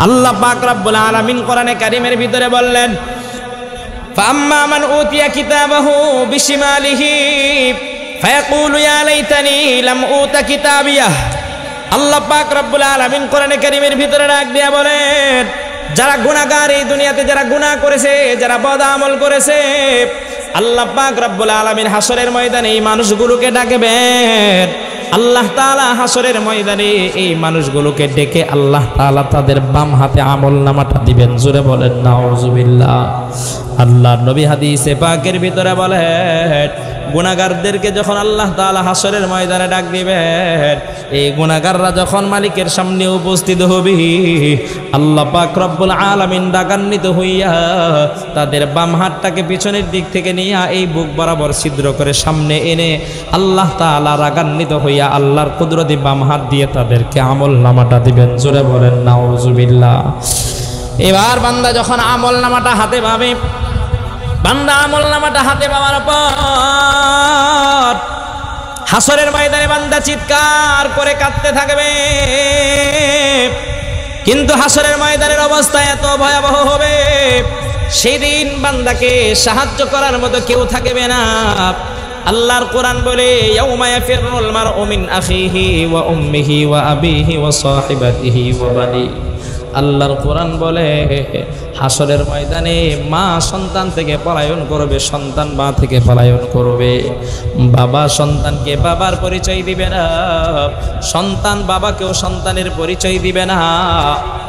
আল্লাহ পাক রব্বুল আলামিন কোরআনে কারীমের ভিতরে বললেন, ফাম্মা মান উতিয়া কিতাবাহু বিশিমালিহি ফায়াকুলু ইয়া লাইতানি লাম উতা কিতাবিয়াহ। আল্লাহ পাক রব্বুল আলামিন কোরআনে কারীমের ভিতরে ডাক দিয়া বলেন, যারা গুনাহগার, এই দুনিয়াতে যারা গুনাহ করেছে, যারা বদ আমল করেছে, আল্লাহ পাক রব্বুল আলামিন হাসরের ময়দানে এই মানুষগুলোকে ডাকবেন। আল্লাহ তাআলা হাসরের ময়দানে এই মানুষগুলোকে ডেকে আল্লাহ তাআলা তাদের বাম হাতে আমলনামাটা দিবেন। জোরে বলেন নাউজুবিল্লাহ। আল্লাহ নবী হাদিসে পাকের ভিতরে বলেন, গুনাহগারদেরকে যখন আল্লাহ তাআলা হাসরের ময়দানে ডাক দিবেন, এই গুনাহগাররা যখন মালিকের সামনে উপস্থিত হবে, আল্লাহ পাক রব্বুল আলামিন রাগান্বিত হইয়া তাদের বাম হাতটাকে পিছনের দিক থেকে নিয়ে এই বুক বরাবর ছিদ্র করে সামনে এনে আল্লাহ তাআলা রাগান্বিত হইয়া আল্লাহর কুদরতি বাম হাত দিয়ে তাদেরকে আমলনামাটা দিবেন। জোরে বলেন নাউজুবিল্লাহ। এবার বান্দা যখন আমলনামাটা হাতে পাবে, বান্দা আমলনামাটা হাতে পাওয়ার পর হাসরের ময়দানে বান্দা চিৎকার করে কাঁদতে থাকবে। কিন্তু হাসরের ময়দানের অবস্থা এত ভয়াবহ হবে, সেই দিন বান্দাকে সাহায্য করার মতো কেউ থাকবে না। আল্লাহর কোরআন বলে, ইয়াউমা ইয়াফিরুল মারউ মিন আখিহি ওয়া উম্মিহি ওয়া আবিহি ওয়া সাহিবাতিহি ওয়া বানি। আল্লাহর কোরআন বলে, হাসরের ময়দানে মা সন্তান থেকে পলায়ন করবে, সন্তান মা থেকে পলায়ন করবে, বাবা সন্তানকে বাবার পরিচয় দিবে না, সন্তান বাবাকেও সন্তানের পরিচয় দিবে না,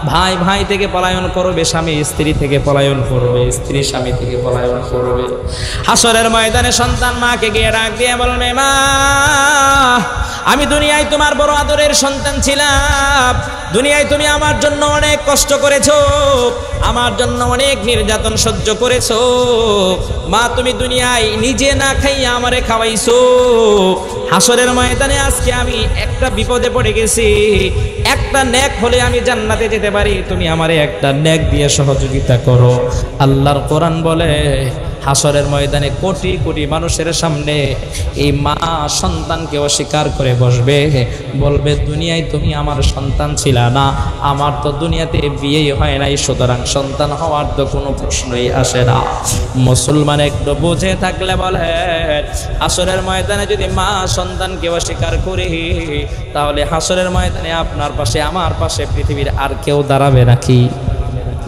ভাই ভাই থেকে পলায়ন করবে, স্বামী স্ত্রী থেকে পলায়ন করবে, স্ত্রী স্বামী থেকে পলায়ন করবে। হাসরের ময়দানে সন্তান মাকে গিয়ে ডাক দিয়ে বলবে, মা আমি দুনিয়ায় তোমার বড় আদরের সন্তান ছিলাম, দুনিয়ায় তুমি আমার জন্য অনেক কষ্ট করেছো, আমার জন্য অনেক নির্যাতন সহ্য করেছো, মা তুমি দুনিয়ায় নিজে না খাইয়া আমারে খাওয়াইছো, হাসরের ময়দানে আজকে আমি একটা বিপদে পড়ে গেছি, একটা নেক হলে আমি জান্নাতে যেতে পারি, তুমি আমারে একটা নেক দিয়ে সহযোগিতা করো। আল্লাহর কোরআন বলে, হাসরের ময়দানে কোটি কোটি মানুষের সামনে এই মা সন্তানকে অস্বীকার করে বসবে, বলবে দুনিয়ায় তুমি আমার সন্তান ছিলা না, আমার তো দুনিয়াতে বিয়েই হয় নাই, সুতরাং সন্তান হওয়ার তো কোনো প্রশ্নই আসে না। মুসলমান একটু বুঝে থাকলে বলে, হাসরের ময়দানে যদি মা সন্তানকে অস্বীকার করি, তাহলে হাসরের ময়দানে আপনার পাশে আমার পাশে পৃথিবীর আর কেউ দাঁড়াবে নাকি?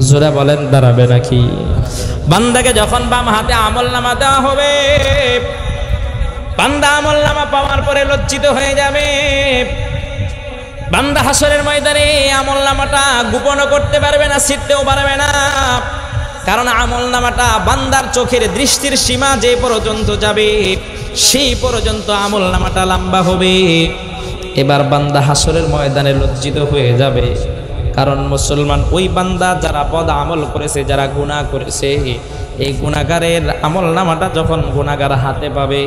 জোরে বলেন, দাঁড়াবে নাকি? বান্দাকে যখন বাম হাতে আমলনামা দেওয়া হবে, বান্দা আমলনামা পাওয়ার পরে লজ্জিত হয়ে যাবে। বান্দা হাসরের ময়দানে আমলনামাটা গোপন করতে পারবে না, ছিটতেও পারবে না, কারণ আমলনামাটা বান্দার চোখের দৃষ্টির সীমা যে পর্যন্ত যাবে সেই পর্যন্ত আমলনামাটা লম্বা হবে। এবার বান্দা হাসরের ময়দানে লজ্জিত হয়ে যাবে, কারণ মুসলমান ওই বান্দা যারা বদ আমল করেছে, যারা গুনাহ করেছে, এই গুনাহগারের আমলনামাটা যখন গুনাহগার হাতে পাবে,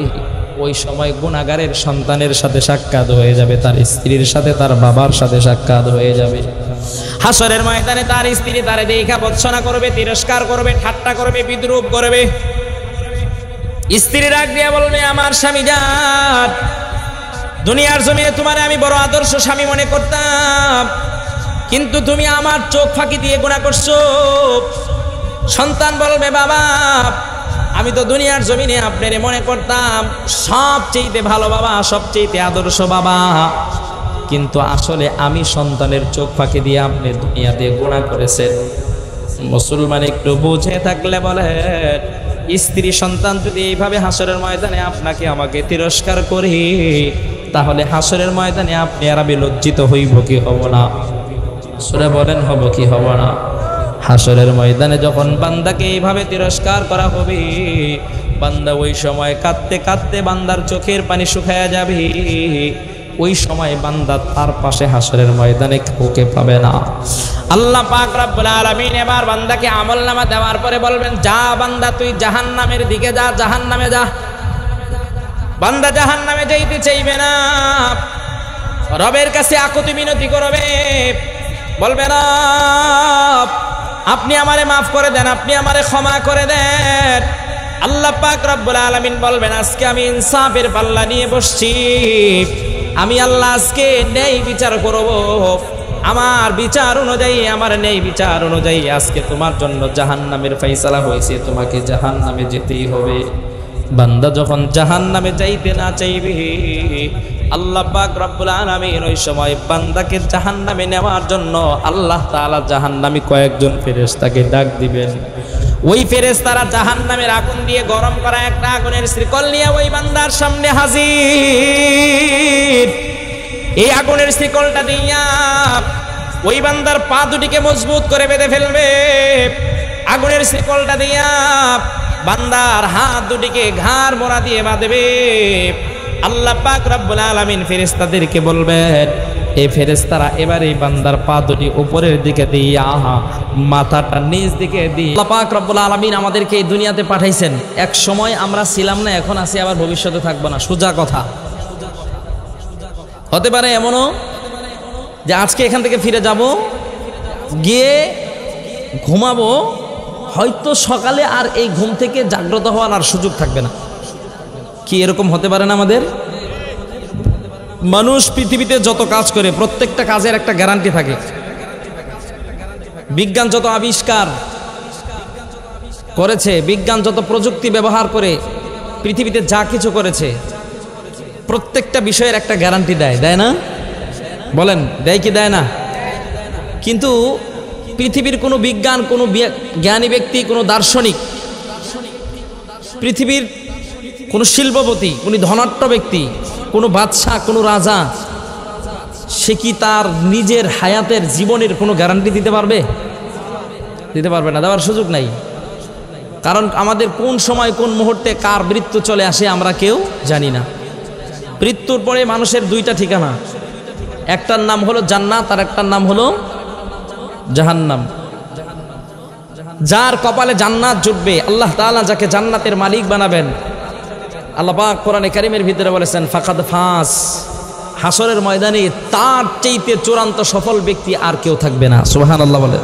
ওই সময় গুনাহগারের সন্তানের সাথে সাক্ষাৎ হয়ে যাবে, তার স্ত্রীর সাথে, তার বাবার সাথে সাক্ষাৎ হয়ে যাবে। হাসরের ময়দানে তার স্ত্রী তারে দেখা ভৎসনা করবে, তিরস্কার করবে, ঠাট্টা করবে, বিদ্রূপ করবে। স্ত্রী ডাক দিয়ে বলবে, আমার স্বামী জান, দুনিয়ার জমিনে তোমারে আমি বড় আদর্শ স্বামী মনে করতাম, কিন্তু তুমি আমার চোখ ফাঁকি দিয়ে গুনাহ করছো। সন্তান বলবে, বাবা আমি তো দুনিয়ার জমিনে আপনারে মনে করতাম সবচেয়ে ভালো বাবা, সবচেয়ে আদর্শ বাবা, কিন্তু আসলে আমি সন্তানের চোখ ফাঁকি দিয়ে আপনি দুনিয়াতে গুনাহ করেছেন। মুসলমান একটু বুঝে থাকলে বলে, স্ত্রী সন্তান যদি এইভাবে হাসরের ময়দানে আপনাকে আমাকে তিরস্কার করি, তাহলে হাসরের ময়দানে আপনি আর আমি লজ্জিত হইব কি হব না? সূরা বলেন, হব কি হব না? হাসরের ময়দানে যখন বান্দাকে এইভাবে তিরস্কার করা হবে, বান্দা ওই সময় কাঁদতে কাঁদতে বান্দার চোখের পানি শুকায়া যাবে। ওই সময় বান্দা তার পাশে হাসরের ময়দানে কাউকে পাবে না। আল্লাহ পাক রব্বুল আলামিন এবার বান্দাকে আমলনামা দেওয়ার পরে বলবেন, যা বান্দা তুই জাহান্নামের দিকে যা, জাহান্নামে যা। বান্দা জাহান্নামে যাইতে চাইবে না, রবের কাছে আকুতি মিনতি করবে, বলবে রব আপনি আমারে মাফ করে দেন, আপনি আমারে ক্ষমা করে দেন। আল্লাহ পাক রব্বুল আলামিন বলবেন, আজকে আমি ইনসাফের পাল্লা নিয়ে বসছি, আমি আল্লাহ আজকে ন্যায় বিচার করব, আমার বিচার অনুযায়ী, আমার ন্যায় বিচার অনুযায়ী আজকে তোমার জন্য জাহান্নামের ফয়সালা হয়েছে, তোমাকে জাহান্নামে যেতেই হবে। বান্দা যখন জাহান্নামে যাইতে না চাইবে, আল্লাহ পাক রব্বুল আলামিন ওই সময় বান্দাকে জাহান্নামে নেওয়ার জন্য আল্লাহ তাআলা জাহান্নামী কয়েকজন ফেরেশতাকে ডাক দিবেন। ওই ফেরেশতারা জাহান্নামের আগুন দিয়ে গরম করা একটা আগুনের শিকল নিয়ে ওই বান্দার সামনে হাজির। এই আগুনের শিকলটা দিয়া ওই বান্দার পা দুটিকে মজবুত করে বেঁধে ফেলবে। আগুনের শিকলটা দিয়া বান্দার হাত দুটিকে ঘাড় মোড়া দিয়ে বাঁধবে। আল্লাহ পাক রব্বুল আলামিন ফেরেশতাদেরকে বলবেন, এই ফেরেশতারা এবার এই বান্দার পা দুটি উপরের দিকে দিয়া মাথাটা নিচ দিকে দিয়ে। আল্লাহ পাক রব্বুল আলামিন আমাদেরকে এই দুনিয়াতে পাঠাইছেন। এক সময় আমরা ছিলাম না, এখন আছি, আবার ভবিষ্যতে থাকবো না, সোজা কথা। হতে পারে এমনও যে আজকে এখান থেকে ফিরে যাব, গিয়ে ঘুমাবো, হয়তো সকালে আর এই ঘুম থেকে জাগ্রত হওয়ার আর সুযোগ থাকবে না। কি এরকম হতে পারে না? আমাদের মানুষ পৃথিবীতে যত কাজ করে প্রত্যেকটা কাজের একটা গ্যারান্টি থাকে। বিজ্ঞান যত আবিষ্কার করেছে, বিজ্ঞান যত প্রযুক্তি ব্যবহার করে পৃথিবীতে যা কিছু করেছে, প্রত্যেকটা বিষয়ের একটা গ্যারান্টি দেয়, দেয় না? বলেন দেয় কি দেয় না? কিন্তু পৃথিবীর কোনো বিজ্ঞান, কোনো জ্ঞানী ব্যক্তি, কোনো দার্শনিক, পৃথিবীর কোনো শিল্পপতি, কোনো ধনাঢ্য ব্যক্তি, কোনো বাদশাহ, কোনো রাজা, সে কি তার নিজের হায়াতের জীবনের কোনো গ্যারান্টি দিতে পারবে? দিতে পারবে না, দেওয়ার সুযোগ নাই। কারণ আমাদের কোন সময় কোন মুহূর্তে কার মৃত্যু চলে আসে আমরা কেউ জানি না। মৃত্যুর পরে মানুষের দুইটা ঠিকানা, একটার নাম হলো জান্নাত আর একটার নাম হলো জাহান্নাম। যার কপালে জান্নাত জুটবে, আল্লাহ তাআলা যাকে জান্নাতের মালিক বানাবেন, আল্লাহ পাক কোরআনে কারীমের ভিতরে বলেছেন ফাকাদ ফাস, হাসরের ময়দানে তার চাইতে চূড়ান্ত সফল ব্যক্তি আর কেউ থাকবে না। সুবহানাল্লাহ বলেন।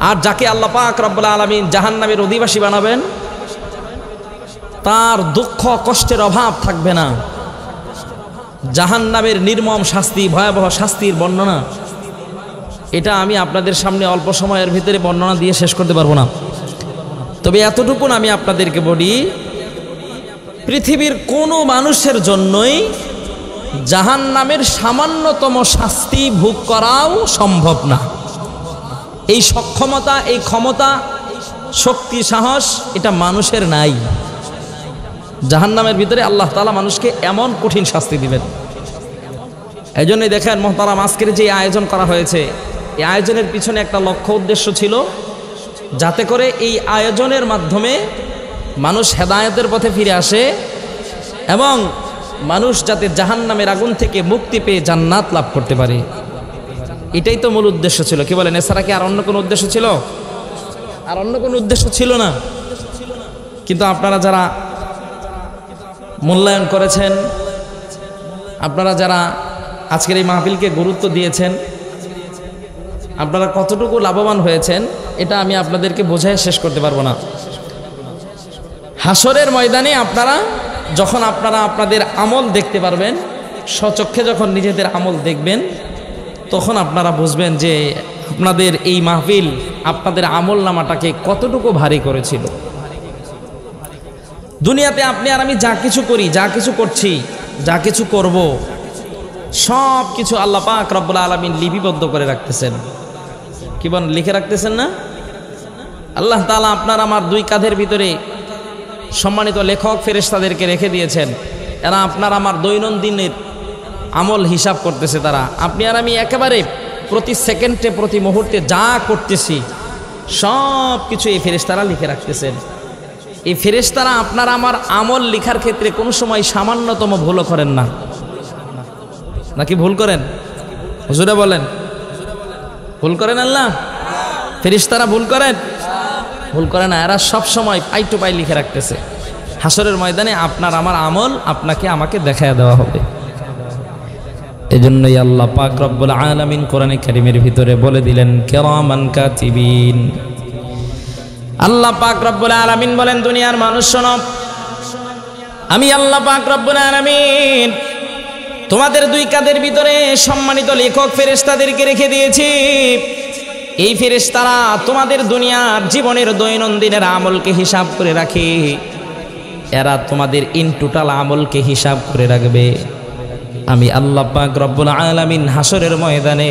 আর যাকে আল্লাহ পাক রব্বুল আলামিন জাহান্নামের অধিবাসী বানাবেন, তার দুঃখ কষ্টের অভাব থাকবে না। জাহান্নামের নির্মম শাস্তি, ভয়াবহ শাস্তির বর্ণনা, এটা আমি আপনাদের সামনে অল্প সময়ের ভিতরে বর্ণনা দিয়ে শেষ করতে পারবো না। তবে এতটুকু আমি আপনাদেরকে বলি, পৃথিবীর কোনো মানুষের জন্যই জাহান্নামের সামান্যতম শাস্তি ভোগ করাও সম্ভব না। এই সক্ষমতা, এই ক্ষমতা, শক্তি, সাহস এটা মানুষের নাই। জাহান্নামের ভিতরে আল্লাহ তাআলা মানুষকে এমন কঠিন শাস্তি দিবেন। এই জন্যই দেখেন মুহতারাম, আজকের যে আয়োজন করা হয়েছে, এই আয়োজনের পিছনে একটা লক্ষ্য উদ্দেশ্য ছিল, যাতে করে এই আয়োজনের মাধ্যমে মানুষ হেদায়েতের পথে ফিরে আসে এবং মানুষ যাতে জাহান্নামের আগুন থেকে মুক্তি পেয়ে জান্নাত লাভ করতে পারে। এটাই তো মূল উদ্দেশ্য ছিল। কি বলেন? এছাড়া কি আর অন্য কোনো উদ্দেশ্য ছিল? আর অন্য কোনো উদ্দেশ্য ছিল না। কিন্তু আপনারা যারা মূল্যায়ন করেছেন, আপনারা যারা আজকের এই মাহফিলকে গুরুত্ব দিয়েছেন, আপনারা কতটুকু লাভবান হয়েছেন এটা আমি আপনাদেরকে বোঝায় শেষ করতে পারবো না। হাসরের ময়দানে আপনারা যখন আপনাদের আমল দেখতে পারবেন, স্বচক্ষে যখন নিজেদের আমল দেখবেন, তখন আপনারা বুঝবেন যে আপনাদের এই মাহফিল আপনাদের আমল নামাটাকে কতটুকু ভারী করেছিল। দুনিয়াতে আপনি আর আমি যা কিছু করি, যা কিছু করছি, যা কিছু করব, সব কিছু আল্লাহ পাক রব্বুল আলামিন লিপিবদ্ধ করে রাখতেছেন। কি বলেন? লিখে রাখতেছেন না? আল্লাহ তাআলা আপনার আমার দুই কাঁধের ভিতরে সম্মানিত লেখক ফেরেশতাদেরকে রেখে দিয়েছেন। এরা আপনার আমার দৈনন্দিনের আমল হিসাব করতেছে। তারা, আপনি আর আমি একেবারে প্রতি সেকেন্ডে, প্রতি মুহূর্তে যা করতেছি সব কিছু এই ফেরেশতারা লিখে রাখতেছেন। এই ফেরেশতারা আপনার আমার আমল লেখার ক্ষেত্রে কোনো সময় সামান্যতম ভুলও করেন না। নাকি ভুল করেন? হুজুরে বলেন, ভুল করেন আল্লাহ? ফেরেশতারা ভুল করেন? ভুল করে না। এরা সব সময় পাই টু পাই লিখে রাখতেছে। হাসরের ময়দানে আপনার আমার আমল আপনাকে আমাকে দেখায় দেওয়া হবে। এজন্যই আল্লাহ পাক রব্বুল আলামিন কোরআনে কারীমের ভিতরে বলে দিলেন কিরামান কাতিবিন। আল্লাহ পাক রব্বুল আলামিন বলেন, দুনিয়ার মানুষ শোনো, আমি আল্লাহ পাক রব্বুল আলামিন তোমাদের দুই কাঁধের ভিতরে সম্মানিত লেখক ফেরেশতাদেরকে রেখে দিয়েছি। এই ফেরেশতারা তোমাদের দুনিয়ার জীবনের দৈনন্দিনের আমলকে হিসাব করে রাখে। এরা তোমাদের ইন টোটাল আমলকে হিসাব করে রাখবে। আমি আল্লাহ পাক রব্বুল আলামিন হাসরের ময়দানে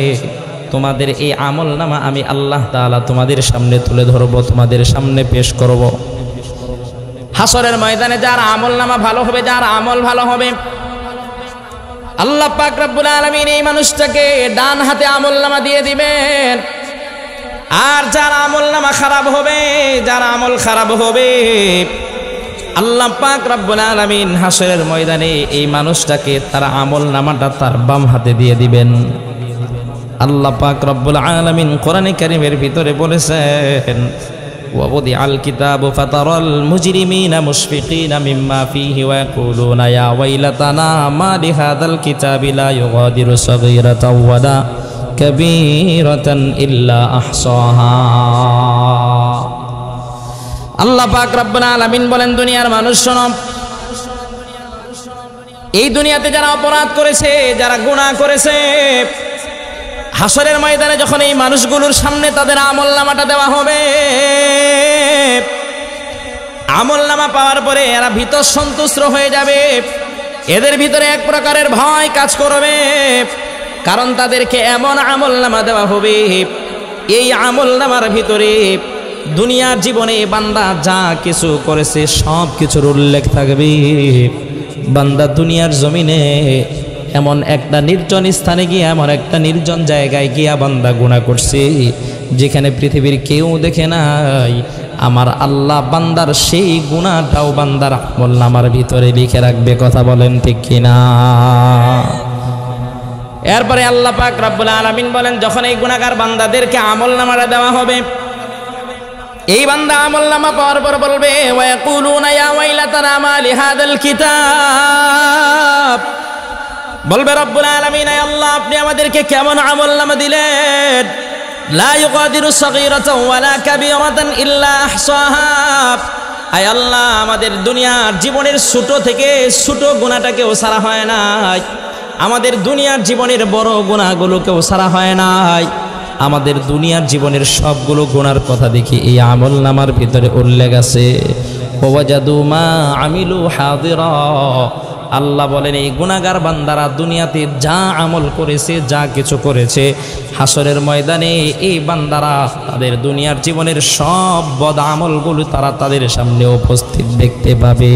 তোমাদের এই আমল নামা আমি আল্লাহ তাআলা তোমাদের সামনে তুলে ধরব, তোমাদের সামনে পেশ করব। হাসরের ময়দানে যার আমল নামা ভালো হবে, যার আমল ভালো হবে, আল্লাহ পাক রব্বুল আলামিন এই মানুষটাকে ডান হাতে আমল নামা দিয়ে দিবেন। আর যার আমল নামা খারাপ হবে, যার আমল খারাপ হবে, আল্লাহ পাক রব্বুল আলামিন হাসরের ময়দানে এই মানুষটাকে তার আমল নামাটা তার বাম হাতে দিয়ে দিবেন। আল্লাহ পাক রব্বুল আলামিন কোরআনে কারীমের ভিতরে বলেছেন, ووضع الكتاب فترى المجرمين مشفقين مما فيه ويقولون يا ويلتنا ما لهذا الكتاب لا يغادر صغيرة ولا كبيرة إلا أحصاها। আল্লাহ পাক রব্বুল আলামিন বলেন, দুনিয়ার মানুষ শোনো, এই দুনিয়াতে যারা অপরাধ করেছে, যারা গুনাহ করেছে, হাসরের ময়দানে যখন এই মানুষগুলোর সামনে তাদের আমলনামাটা দেওয়া হবে, আমলনামা পাওয়ার পরে এরা ভীত সন্তুষ্ট হয়ে যাবে। এদের ভিতরে এক প্রকারের ভয় কাজ করবে, কারণ তাদেরকে এমন আমলনামা দেওয়া হবে, এই আমলনামার ভিতরে দুনিয়ার জীবনে বান্দা যা কিছু করেছে সব কিছুর উল্লেখ থাকবে। বান্দা দুনিয়ার জমিনে এমন একটা নির্জন স্থানে গিয়া, এমন একটা নির্জন জায়গায় গিয়া বান্দা গুনাহ করছে যেখানে পৃথিবীর কেউ দেখে নাই। আমার আল্লাহ বান্দার সেই গুনাহটাও বান্দার আমলনামার ভিতরে লিখে রাখবে। কথা বলেন ঠিক কিনা? এরপরে আল্লাহ পাক রব্বুল আলামিন বলেন, যখন এই গুনাহগার বান্দাদেরকে আমলনামাটা দেওয়া হবে, এই বান্দা আমলনামা পাওয়ার পর বলবে, ওয়ায়াকুলুনা ইয়া ওয়াইলাতানা মা লিহাদাল কিতাব, বলবে রব্বুল আলামিন, আয় আল্লাহ আপনি আমাদেরকে কেমন আমলনামা দিলেন, লা ইউগাদিরু সাগীরাতান ওয়ালা কাবীরাতান ইল্লা আহসাহা। আয় আল্লাহ আমাদের দুনিয়ার জীবনের ছোট থেকে ছোট গুনাহটাকেও ছাড়া হয় নাই, আমাদের দুনিয়ার জীবনের বড় গুনাহগুলোকেও ছাড়া হয় নাই। আমাদের দুনিয়ার জীবনের সবগুলো গুনার কথা দেখি এই আমলনামার ভিতরে উল্লেখ আছে। ওয়াজাদু মা আমিলু হাদিরা, আল্লাহ বলেন এই গুনাহগার বান্দারা দুনিয়াতে যা আমল করেছে, যা কিছু করেছে, হাসরের ময়দানে এই বান্দারা তাদের দুনিয়ার জীবনের সব বদ আমলগুলো তারা তাদের সামনে উপস্থিত দেখতে পাবে।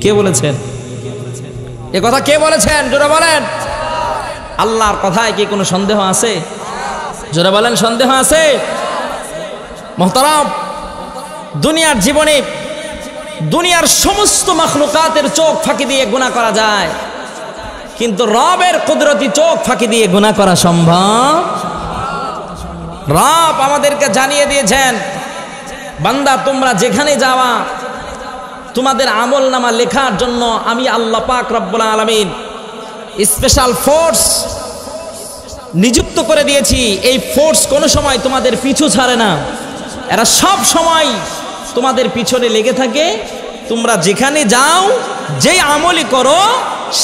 কে বলেছেন এ কথা? কে বলেছেন? জোরে বলেন। আল্লাহর কথায় কি কোনো সন্দেহ আছে? জোরে বলেন, সন্দেহ আছে? মুহতারাম, দুনিয়ার জীবনে দুনিয়ার সমস্ত মাখলুকাতের চোখ ফাঁকি দিয়ে গুনাহ করা যায়, কিন্তু রবের কুদরতি চোখ ফাঁকি দিয়ে গুনাহ করা সম্ভব? রব আমাদেরকে জানিয়ে দিয়েছেন, বান্দা তোমরা যেখানে যাওয়া, তোমাদের আমলনামা লেখার জন্য আমি আল্লাহ পাক রব্বুল আলামিন স্পেশাল ফোর্স নিযুক্ত করে দিয়েছি। এই ফোর্স কোনো সময় তোমাদের পিছু ছাড়ে না, এরা সব সময় তোমাদের পিছনে লেগে থাকে। তোমরা যেখানে যাও, যেই আমলই করো,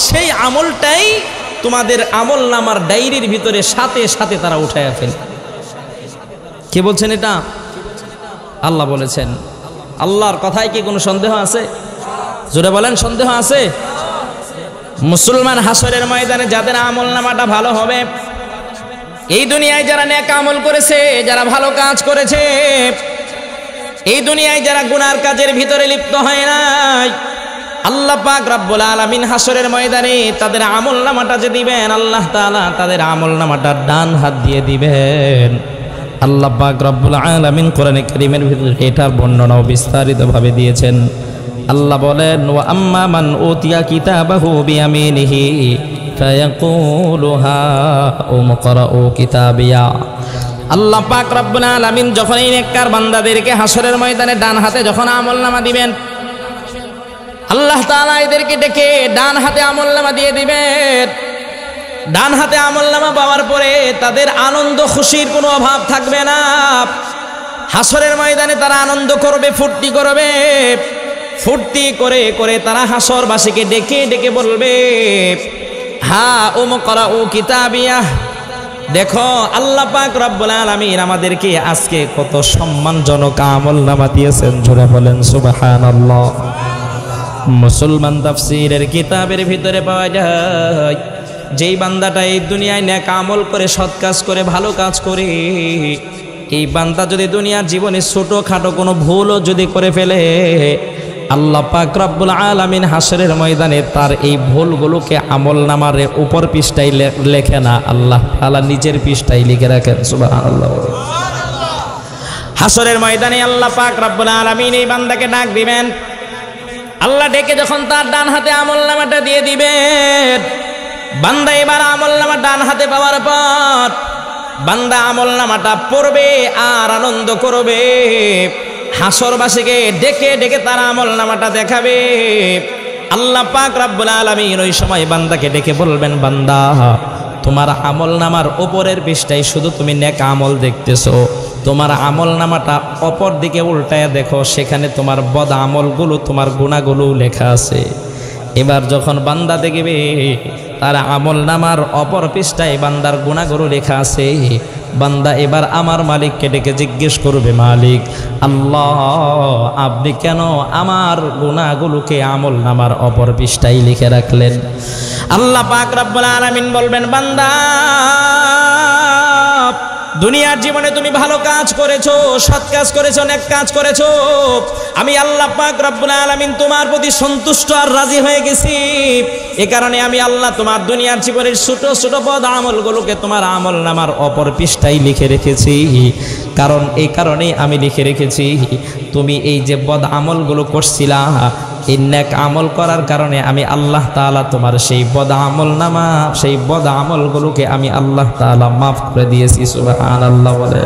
সেই আমলটাই তোমাদের আমলনামার ডায়েরির ভিতরে সাথে সাথে তারা উঠায় ফেলে। কে বলছেন এটা? আল্লাহ বলেছেন। আল্লাহর কথায় কি কোনো সন্দেহ আছে? জোরে বলেন, সন্দেহ আছে? মুসলমান হাসরের ময়দানে যাদের আমলনামাটা ভালো হবে, এই দুনিয়ায় যারা নেক আমল করেছে, যারা ভালো কাজ করেছে, এই দুনিয়ায় যারা গুনার কাজের ভিতরে লিপ্ত হয় নাই, আল্লাহ পাক রব্বুল আলামিন হাসরের ময়দানে তাদের আমলনামাটা যে দিবেন, আল্লাহ তাআলা তাদের আমলনামাটা ডান হাত দিয়ে দিবেন। আল্লাহ পাক রব্বুল আলামিন কোরআনে কারীমের ভিতরে এটার বর্ণনাও বিস্তারিতভাবে দিয়েছেন। আল্লাহ বলেন, ওয়া আম্মা মান উতিয়া কিতাবাহু বিয়ামিনিহি ফায়াকুলু হা উমকরাউ কিতাবিয়া। আল্লাহ পাক রব্বুল আলামিন যখন এই নেককার বান্দাদেরকে হাসরের ময়দানে ডান হাতে যখন আমলনামা দিবেন, আল্লাহ তাআলা এদেরকে ডেকে ডান হাতে আমলনামা দিয়ে দিবেন। ডান হাতে আমলনামা পাওয়ার পরে তাদের আনন্দ খুশির কোনো অভাব থাকবে না। হাসরের ময়দানে তারা আনন্দ করবে, ফুর্তি করবে। ফুর্তি করে করে তারা হাসরবাসীকে ডেকে ডেকে বলবে, হা উমকরাউ কিতাবিয়াহ, দেখো আল্লাহ পাক রব্বুল আলামিন আমাদেরকে আজকে কত সম্মানজনক আমলনামা দিয়েছেন। জোরে বলেন সুবহানাল্লাহ। মুসলমান তাফসীরের কিতাবের ভিতরে পাওয়া যায়, যেই বান্দাটা এই দুনিয়ায় নেক আমল করে, সৎ কাজ করে, ভালো কাজ করে, এই বান্দা যদি দুনিয়ার জীবনে ছোটখাটো কোনো ভুলও যদি করে ফেলে, আল্লাহ পাক রব্বুল আলামিন হাসরের ময়দানে তার এই ভুলগুলোকে আমলনামার উপর পৃষ্ঠায় লেখে না, আল্লাহ তাআলা নিচের পৃষ্ঠায় লিখে রাখেন। সুবহানাল্লাহ। হাসরের ময়দানে আল্লাহ পাক রব্বুল আলামিন এই বান্দাকে ডাক দিবেন। আল্লাহ ডেকে যখন তার ডান হাতে আমলনামাটা দিয়ে দিবেন, বান্দা এবার আমলনামা ডান হাতে পাওয়ার পর বান্দা আমলনামাটা পড়বে আর আনন্দ করবে। হাসরবাসীকে ডেকে ডেকে তার আমলনামাটা দেখাবে। আল্লাহ পাক রব্বুল আলামিন ওই সময় বান্দাকে ডেকে বলবেন, বান্দা তোমার আমলনামার উপরের পৃষ্ঠায় শুধু তুমি নেক আমল দেখতেছো, তোমার আমলনামাটা অপর দিকে উল্টায় দেখো, সেখানে তোমার বদ আমলগুলো, তোমার গুনাহগুলো লেখা আছে। এবার যখন বান্দা দেখবে তার আমলনামার অপর পৃষ্ঠায় বান্দার গুনাহগুলো লেখা আছে, বান্দা এবার আমার মালিককে ডেকে জিজ্ঞেস করবে, মালিক আল্লাহ, আপনি কেন আমার গুনাহগুলোকে আমলনামার অপর পৃষ্ঠায় লিখে রাখলেন? আল্লাহ পাক রব্বুল আলামিন বলবেন, বান্দা দুনিয়ার জীবনে তুমি ভালো কাজ করেছো, সৎ কাজ করেছো, নেক কাজ করেছো, আমি আল্লাহ পাক রব্বুল আলামিন তোমার প্রতি সন্তুষ্ট আর রাজি হয়ে গেছি। এ কারণে আমি আল্লাহ তোমার দুনিয়ার জীবনের ছোট ছোট বদ আমলগুলোকে তোমার আমলনামার অপর পৃষ্ঠায় লিখে রেখেছি। কারণ এই কারণেই আমি লিখে রেখেছি, তুমি এই যে বদ আমলগুলো করছিলা, এই নেক আমল করার কারণে আমি আল্লাহ তাআলা তোমার সেই বদ আমলনামা, সেই বদ আমলগুলোকে আমি আল্লাহ তাআলা মাফ করে দিয়েছি। সুবহানাল্লাহ বলে।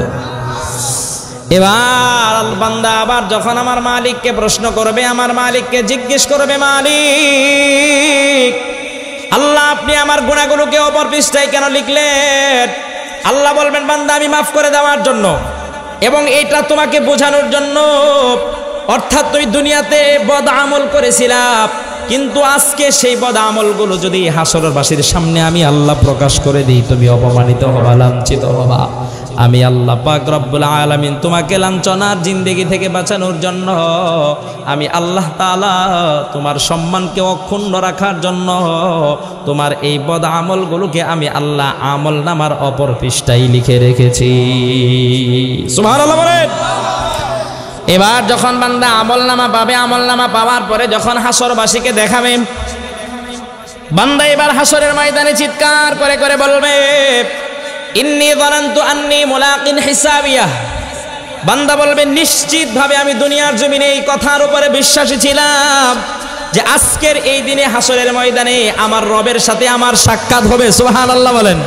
এবার বান্দা আবার যখন আমার মালিককে প্রশ্ন করবে, আমার মালিককে জিজ্ঞেস করবে, মালিক আল্লাহ, আপনি আমার গুনাহগুলোকে অপর পৃষ্ঠায় কেন লিখলেন? আল্লাহ বলবেন, বান্দা আমি মাফ করে দেওয়ার জন্য, এবং এটা তোমাকে বোঝানোর জন্য। অর্থাৎ তুমি দুনিয়াতে বদ আমল করেছিলা, কিন্তু আজকে সেই বদ আমলগুলো যদি হাসরবাসীর সামনে আমি আল্লাহ প্রকাশ করে দিই, তুমি অপমানিত হবা, লাঞ্ছিত হবা। আমি আল্লাহ পাক রব্বুল আলামিন তোমাকে লাঞ্ছনার জিন্দেগি থেকে বাঁচানোর জন্য, আমি আল্লাহ তাআলা তোমার সম্মানকে অক্ষুণ্ণ রাখার জন্য তোমার এই বদ আমলগুলোকে আমি আল্লাহ আমলনামার অপর পৃষ্ঠায় লিখে রেখেছি। সুবহানাল্লাহ বলেন। এবার যখন বান্দা আমলনামা পাবে, আমলনামা পাওয়ার পরে যখন হাসরবাসীকে দেখাবে, বান্দা এবার হাসরের ময়দানে চিৎকার করে করে বলবে, ইন্নী যানানতু আন্নী মুলাকিন হিসাবিয়াহ। বান্দা বলবে, নিশ্চিতভাবে আমি দুনিয়ার জমিনে এই কথার উপরে বিশ্বাসী ছিলাম যে আজকের এই দিনে হাসরের ময়দানে আমার রবের সাথে আমার সাক্ষাৎ হবে। সুবহানাল্লাহ বলেন।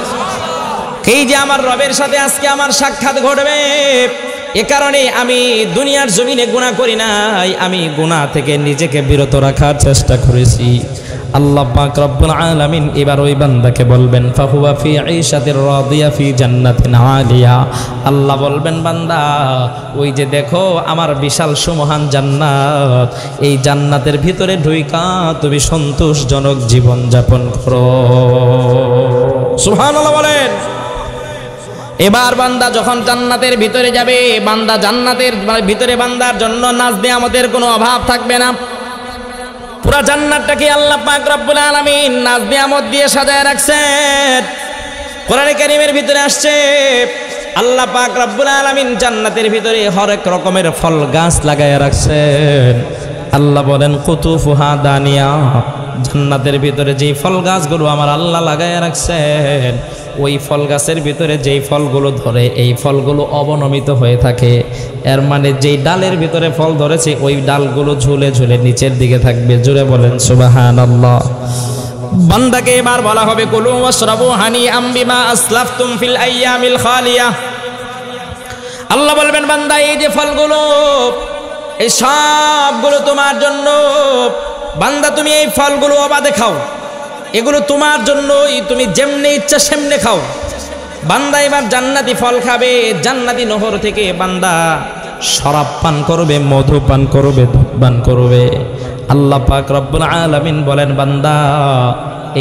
এই যে আমার রবের সাথে আজকে আমার সাক্ষাৎ ঘটবে, এ কারণে আমি দুনিয়ার জমিনে গুনাহ করি নাই, আমি গুনাহ থেকে নিজেকে বিরত রাখার চেষ্টা করেছি। আল্লাহ পাক রব্বুল আলামিন এবার ওই বান্দাকে বলবেন, ফাহুয়া ফি ঈশাতির রাদিয়া ফি জান্নাতিন আলিয়া। আল্লাহ বলবেন, বান্দা ওই যে দেখো আমার বিশাল সুমহান জান্নাত, এই জান্নাতের ভিতরে ঢুইকা তুমি সন্তোষজনক জীবন যাপন করো। সুবহানাল্লাহ বলেন। এবার বান্দা যখন জান্নাতের ভিতরে যাবে, বান্দা জান্নাতের ভিতরে বান্দার জন্য নাজ নেয়ামতের কোনো অভাব থাকবে না। পুরা জান্নাতটাকে আল্লাহ পাক রব্বুল আলামিন নাজ নেয়ামত দিয়ে সাজায় রাখছেন। কোরআনে কারীমের ভিতরে আসছে, আল্লাহ পাক রব্বুল আলামিন জান্নাতের ভিতরে হরেক রকমের ফল গাছ লাগায় রাখছেন। আল্লাহ বলেন, কুতুফুহা দানিয়া। জান্নাতের ভিতরে যেই ফল গাছগুলো আমার আল্লাহ লাগায় রাখছেন, ওই ফল গাছের ভিতরে যেই ফলগুলো ধরে, এই ফলগুলো অবনমিত হয়ে থাকে। এর মানে যেই ডালের ভিতরে ফল ধরেছে, ওই ডালগুলো ঝুলে ঝুলে নিচের দিকে থাকবে। জুড়ে বলেন সুবহানাল্লাহ। বান্দাকে এবার বলা হবে, কুলু ওয়াশরাবু হানিআম বিমা আসলাফতুম ফিল আইয়ামিল খালিয়া। আল্লাহ বলবেন, বান্দা এই যে ফলগুলো, এই সবগুলো তোমার জন্য। বান্দা তুমি এই ফলগুলো অবাধে খাও, এগুলো তোমার জন্যই, তুমি যেমনি ইচ্ছা সেমনে খাও। বান্দা এবার জান্নাতি ফল খাবে, জান্নাতি নহর থেকে বান্দা শরাব পান করবে, মধু পান করবে, দুধ পান করবে। আল্লাহ পাক রব্বুল আলামিন বলেন, বান্দা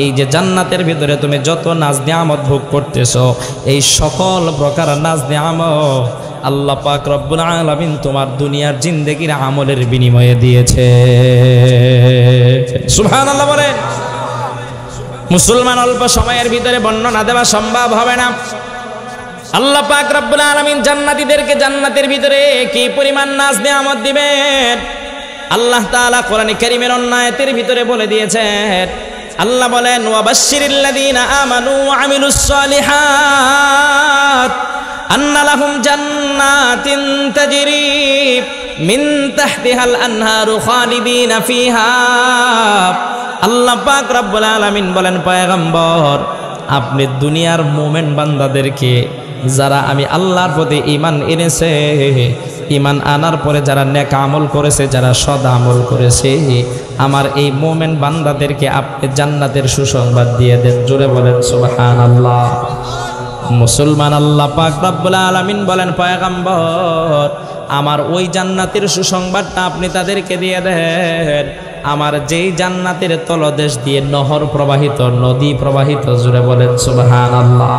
এই যে জান্নাতের ভিতরে তুমি যত নাজ নিয়ামত ভোগ করতেছো, এই সকল প্রকার নাজ নিয়ামত আল্লাহ পাক রব্বুল আলামিন তোমার দুনিয়ার জিন্দেগির আমলের বিনিময়ে দিয়েছে। সুবহানাল্লাহ বলেন। মুসলমান অল্প সময়ের ভিতরে বর্ণনা দেওয়া সম্ভব হবে না। আল্লাহ পাক রব্বুল আলামিন জান্নাতীদেরকে জান্নাতের ভিতরে কি পরিমাণ নাজ নিয়ামত দিবেন আল্লাহ তাআলা কোরআনে কারীমের অন্য আয়াতের ভিতরে বলে দিয়েছেন। আল্লাহ বলেন, ওয়াবাশশিরিল্লাযীনা আমানু ওয়া আমিলুস সালিহাত আন্না লাহুম জান্নাতিন তাজরি মিন তাহতিহাল আনহারু খালিদিনা ফিহা। আল্লাহ পাক রব্বুল আলামিন বলেন, পয়গম্বর আপনি দুনিয়ার মুমিন বান্দাদেরকে, যারা আমি আল্লাহর প্রতি ঈমান এনেছে, ঈমান আনার পরে যারা নেক আমল করেছে, যারা সৎ আমল করেছে, আমার এই মুমিন বান্দাদেরকে আপনি জান্নাতের সুসংবাদ দিয়ে দেন। জোরে বলেন সুবহানাল্লাহ। মুসলমান আল্লাহ পাক রব্বুল আলামিন বলেন, পয়গম্বর আমার ওই জান্নাতের সুসংবাদটা আপনি তাদেরকে দিয়ে দেন, আমার যেই জান্নাতের তলদেশ দিয়ে নহর প্রবাহিত, নদী প্রবাহিত। জোরে বলেন সুবহানাল্লাহ।